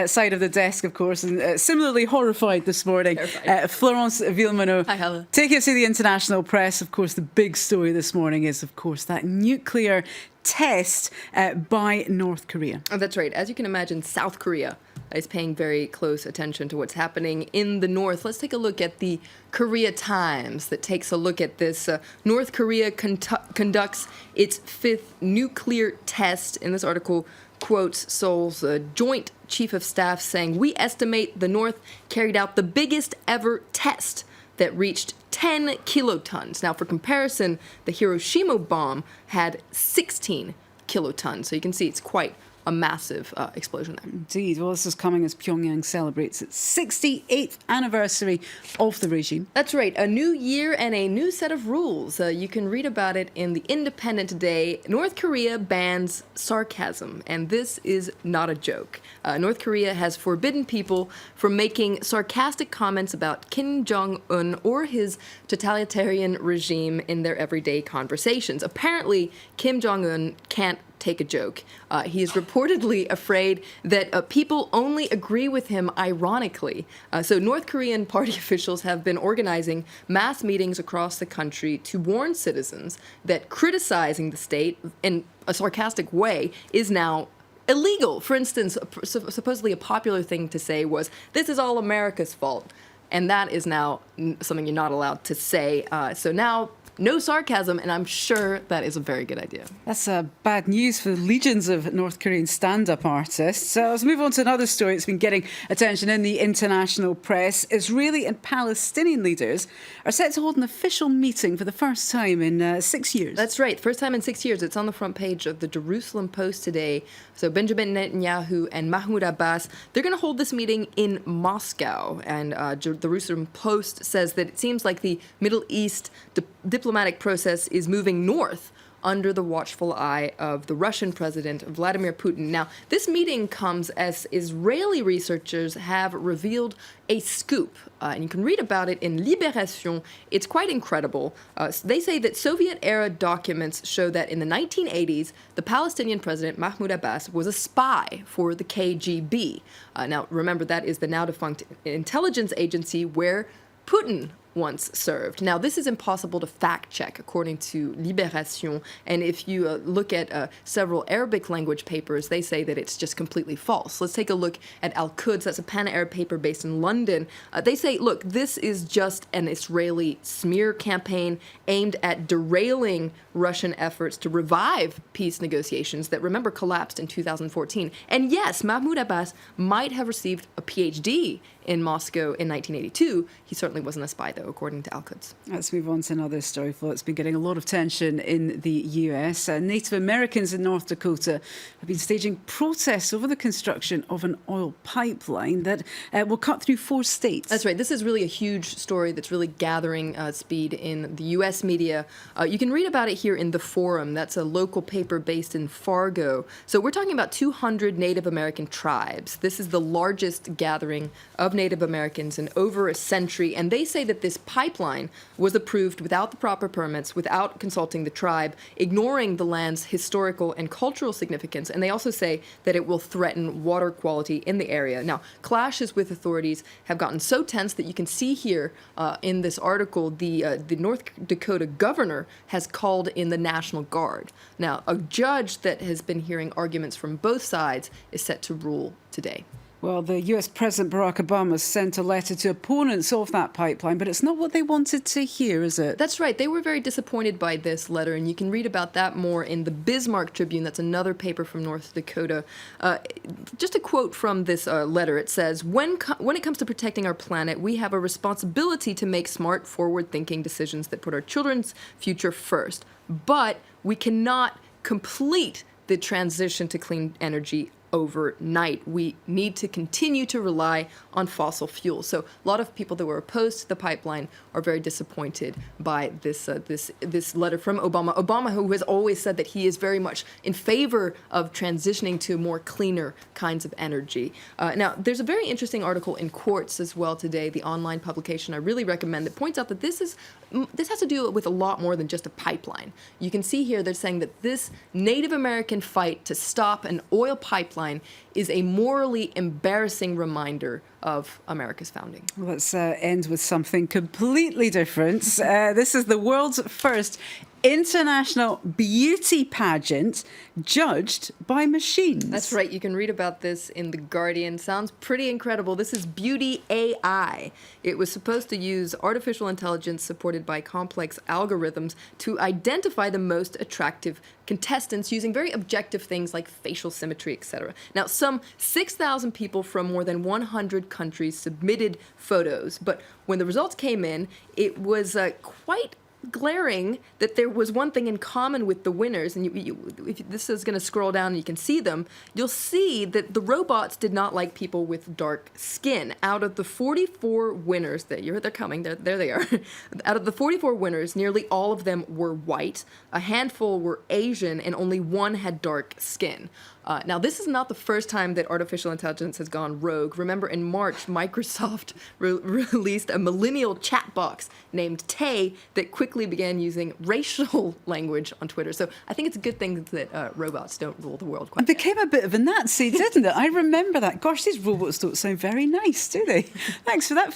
side of the desk, of course, and similarly horrified this morning. Florence Villeminot. Hi, Hala. Take us to the international press. Of course, the big story this morning is, of course, that nuclear test by North Korea. Oh, that's right. As you can imagine, South Korea is paying very close attention to what's happening in the north. Let's take a look at the Korea Times that takes a look at this. North Korea conducts its fifth nuclear test. In this article, quotes Seoul's Joint Chief of Staff saying, "We estimate the North carried out the biggest ever test that reached 10 kilotons." Now, for comparison, the Hiroshima bomb had 16 kilotons. So you can see it's quite a massive explosion there. Indeed. Well, this is coming as Pyongyang celebrates its 68th anniversary of the regime. That's right. A new year and a new set of rules. You can read about it in The Independent today. North Korea bans sarcasm, and this is not a joke. North Korea has forbidden people from making sarcastic comments about Kim Jong-un or his totalitarian regime in their everyday conversations. Apparently, Kim Jong-un can't take a joke. He is reportedly afraid that people only agree with him ironically. So North Korean party officials have been organizing mass meetings across the country to warn citizens that criticizing the state in a sarcastic way is now illegal. For instance, supposedly a popular thing to say was, "This is all America's fault." And that is now something you're not allowed to say. So now, no sarcasm, and I'm sure that is a very good idea. That's bad news for legions of North Korean stand-up artists. So let's move on to another story that's been getting attention in the international press. Israeli and Palestinian leaders are set to hold an official meeting for the first time in 6 years. That's right. First time in 6 years. It's on the front page of the Jerusalem Post today. So Benjamin Netanyahu and Mahmoud Abbas, they're going to hold this meeting in Moscow. And the Jerusalem Post says that it seems like the Middle East diplomatic process is moving north under the watchful eye of the Russian President Vladimir Putin. Now, this meeting comes as Israeli researchers have revealed a scoop, and you can read about it in Libération. It's quite incredible. They say that Soviet-era documents show that in the 1980s, the Palestinian president, Mahmoud Abbas, was a spy for the KGB. Now, remember, that is the now-defunct intelligence agency where Putin once served. Now, this is impossible to fact-check, according to Libération, and if you look at several Arabic language papers, they say that it's just completely false. Let's take a look at Al-Quds. That's a pan-Arab paper based in London. They say, look, this is just an Israeli smear campaign aimed at derailing Russian efforts to revive peace negotiations that, remember, collapsed in 2014. And yes, Mahmoud Abbas might have received a PhD in Moscow in 1982. He certainly wasn't a spy, though, according to Al-Quds. Let's move on to another story, Flo. It's been getting a lot of tension in the US. Native Americans in North Dakota have been staging protests over the construction of an oil pipeline that will cut through 4 states. That's right. This is really a huge story that's really gathering speed in the U.S. media. You can read about it here in The Forum. That's a local paper based in Fargo. So we're talking about 200 Native American tribes. This is the largest gathering of Native Americans in over a century, and they say that this pipeline was approved without the proper permits, without consulting the tribe, ignoring the land's historical and cultural significance, and they also say that it will threaten water quality in the area. Now, clashes with authorities have gotten so tense that you can see here in this article, the North Dakota governor has called in the National Guard. Now, a judge that has been hearing arguments from both sides is set to rule today. Well, the US President Barack Obama sent a letter to opponents of that pipeline, but it's not what they wanted to hear, is it? That's right. They were very disappointed by this letter, and you can read about that more in the Bismarck Tribune. That's another paper from North Dakota. Just a quote from this letter. It says, when it comes to protecting our planet, we have a responsibility to make smart, forward-thinking decisions that put our children's future first. But we cannot complete the transition to clean energy overnight. We need to continue to rely on fossil fuels. So a lot of people that were opposed to the pipeline are very disappointed by this letter from Obama. Obama, who has always said that he is very much in favor of transitioning to more cleaner kinds of energy. Now, there's a very interesting article in Quartz as well today, the online publication I really recommend, that points out that this has to do with a lot more than just a pipeline. You can see here they're saying that this Native American fight to stop an oil pipeline line is a morally embarrassing reminder of America's founding. Let's end with something completely different. This is the world's first international beauty pageant judged by machines. That's right. You can read about this in The Guardian. Sounds pretty incredible. This is Beauty AI. It was supposed to use artificial intelligence supported by complex algorithms to identify the most attractive contestants using very objective things like facial symmetry, etc. Now, some 6,000 people from more than 100 countries submitted photos, but when the results came in, it was quite glaring that there was one thing in common with the winners, and if this is going to scroll down and you can see them, you'll see that the robots did not like people with dark skin. Out of the 44 winners, they're coming, there they are. Out of the 44 winners, nearly all of them were white, a handful were Asian, and only one had dark skin. Now, this is not the first time that artificial intelligence has gone rogue. Remember, in March, Microsoft released a millennial chat box named Tay that quickly began using racial language on Twitter. So I think it's a good thing that robots don't rule the world quite It became a bit of a Nazi, didn't it? I remember that. Gosh, these robots don't sound very nice, do they? Thanks for that.